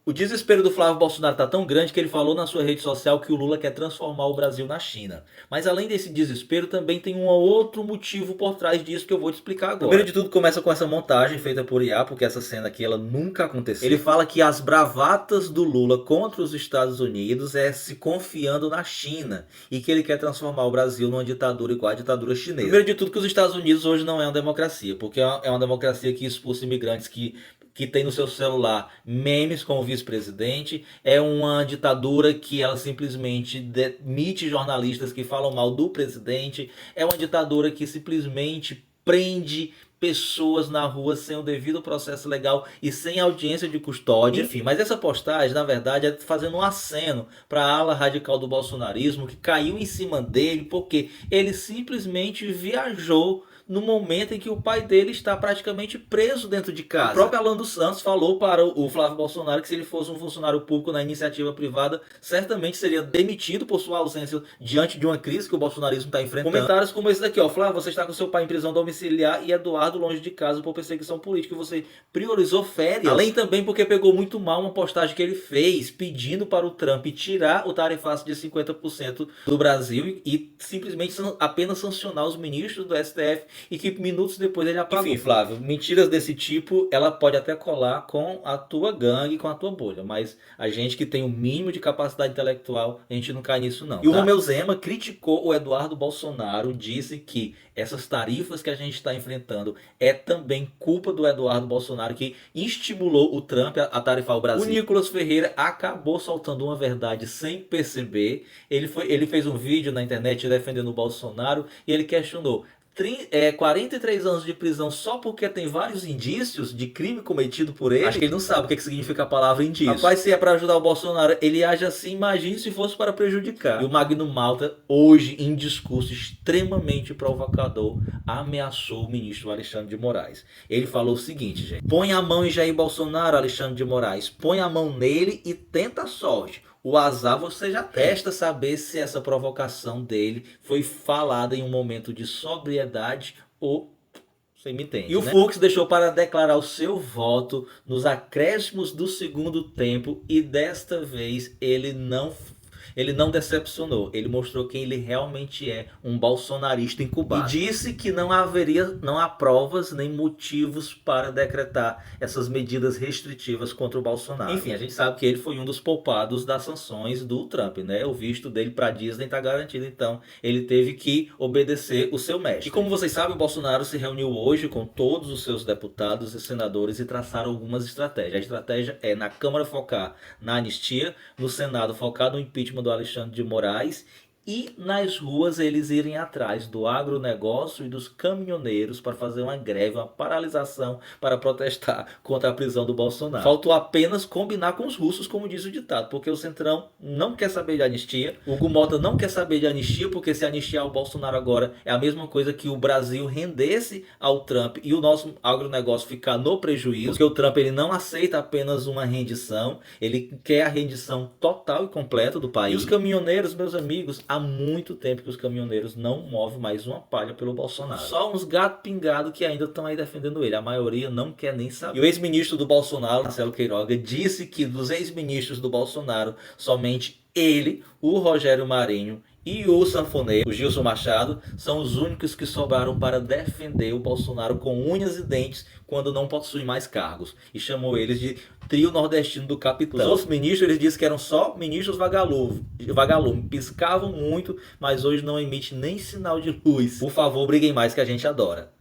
O desespero do Flávio Bolsonaro está tão grande que ele falou na sua rede social que o Lula quer transformar o Brasil na China. Mas além desse desespero, também tem um outro motivo por trás disso que eu vou te explicar agora. Primeiro de tudo, começa com essa montagem feita por IA, porque essa cena aqui ela nunca aconteceu. Ele fala que as bravatas do Lula contra os Estados Unidos é se confiando na China e que ele quer transformar o Brasil numa ditadura igual à ditadura chinesa. Primeiro de tudo, que os Estados Unidos hoje não é uma democracia, porque é uma democracia que expulsa imigrantes que tem no seu celular memes com o vice-presidente, é uma ditadura que ela simplesmente demite jornalistas que falam mal do presidente, é uma ditadura que simplesmente prende pessoas na rua sem o devido processo legal e sem audiência de custódia. Enfim, mas essa postagem, na verdade, é fazendo um aceno para a ala radical do bolsonarismo que caiu em cima dele porque ele simplesmente viajou no momento em que o pai dele está praticamente preso dentro de casa. O próprio Alan dos Santos falou para o Flávio Bolsonaro que se ele fosse um funcionário público na iniciativa privada, certamente seria demitido por sua ausência diante de uma crise que o bolsonarismo está enfrentando. Comentários como esse daqui, ó: Flávio, você está com seu pai em prisão domiciliar e Eduardo longe de casa por perseguição política e você priorizou férias. Além também porque pegou muito mal uma postagem que ele fez pedindo para o Trump tirar o tarifaço de 50% do Brasil e simplesmente apenas sancionar os ministros do STF e que minutos depois ele apagou. Enfim, Flávio, mentiras desse tipo, ela pode até colar com a tua gangue, com a tua bolha, mas a gente que tem o mínimo de capacidade intelectual, a gente não cai nisso não. E o Romeu Zema criticou o Eduardo Bolsonaro, disse que essas tarifas que a gente está enfrentando é também culpa do Eduardo Bolsonaro, que estimulou o Trump a tarifar o Brasil. O Nicolas Ferreira acabou soltando uma verdade sem perceber. Ele fez um vídeo na internet defendendo o Bolsonaro e ele questionou: 43 anos de prisão só porque tem vários indícios de crime cometido por ele? Acho que ele não sabe o que significa a palavra indício. Rapaz, se é para ajudar o Bolsonaro, ele age assim, imagine se fosse para prejudicar. E o Magno Malta, hoje, em discurso extremamente provocador, ameaçou o ministro Alexandre de Moraes. Ele falou o seguinte, gente: põe a mão em Jair Bolsonaro, Alexandre de Moraes, põe a mão nele e tenta a sorte. O azar você já tem. Resta saber se essa provocação dele foi falada em um momento de sobriedade ou... Você me entende, e o Fux deixou para declarar o seu voto nos acréscimos do segundo tempo e desta vez ele não decepcionou. Ele mostrou quem ele realmente é, um bolsonarista incubado. E disse que não há provas nem motivos para decretar essas medidas restritivas contra o Bolsonaro. Enfim, a gente sabe que ele foi um dos poupados das sanções do Trump, né? O visto dele para Disney está garantido, então ele teve que obedecer o seu mestre. E como vocês sabem, o Bolsonaro se reuniu hoje com todos os seus deputados e senadores e traçaram algumas estratégias. A estratégia é na Câmara focar na anistia, no Senado focar no impeachment do Alexandre de Moraes e nas ruas eles irem atrás do agronegócio e dos caminhoneiros para fazer uma greve, uma paralisação para protestar contra a prisão do Bolsonaro. Faltou apenas combinar com os russos, como diz o ditado, porque o Centrão não quer saber de anistia, o Hugo Mota não quer saber de anistia, porque se anistiar o Bolsonaro agora é a mesma coisa que o Brasil rendesse ao Trump e o nosso agronegócio ficar no prejuízo, porque o Trump ele não aceita apenas uma rendição, ele quer a rendição total e completa do país. E os caminhoneiros, meus amigos, há muito tempo que os caminhoneiros não movem mais uma palha pelo Bolsonaro. Só uns gatos pingados que ainda estão aí defendendo ele. A maioria não quer nem saber. E o ex-ministro do Bolsonaro, Marcelo Queiroga, disse que dos ex-ministros do Bolsonaro, somente ele, o Rogério Marinho e o sanfoneiro, o Gilson Machado, são os únicos que sobraram para defender o Bolsonaro com unhas e dentes quando não possui mais cargos. E chamou eles de trio nordestino do capitão. Os outros ministros, eles disseram que eram só ministros vagalume, piscavam muito, mas hoje não emite nem sinal de luz. Por favor, briguem mais que a gente adora.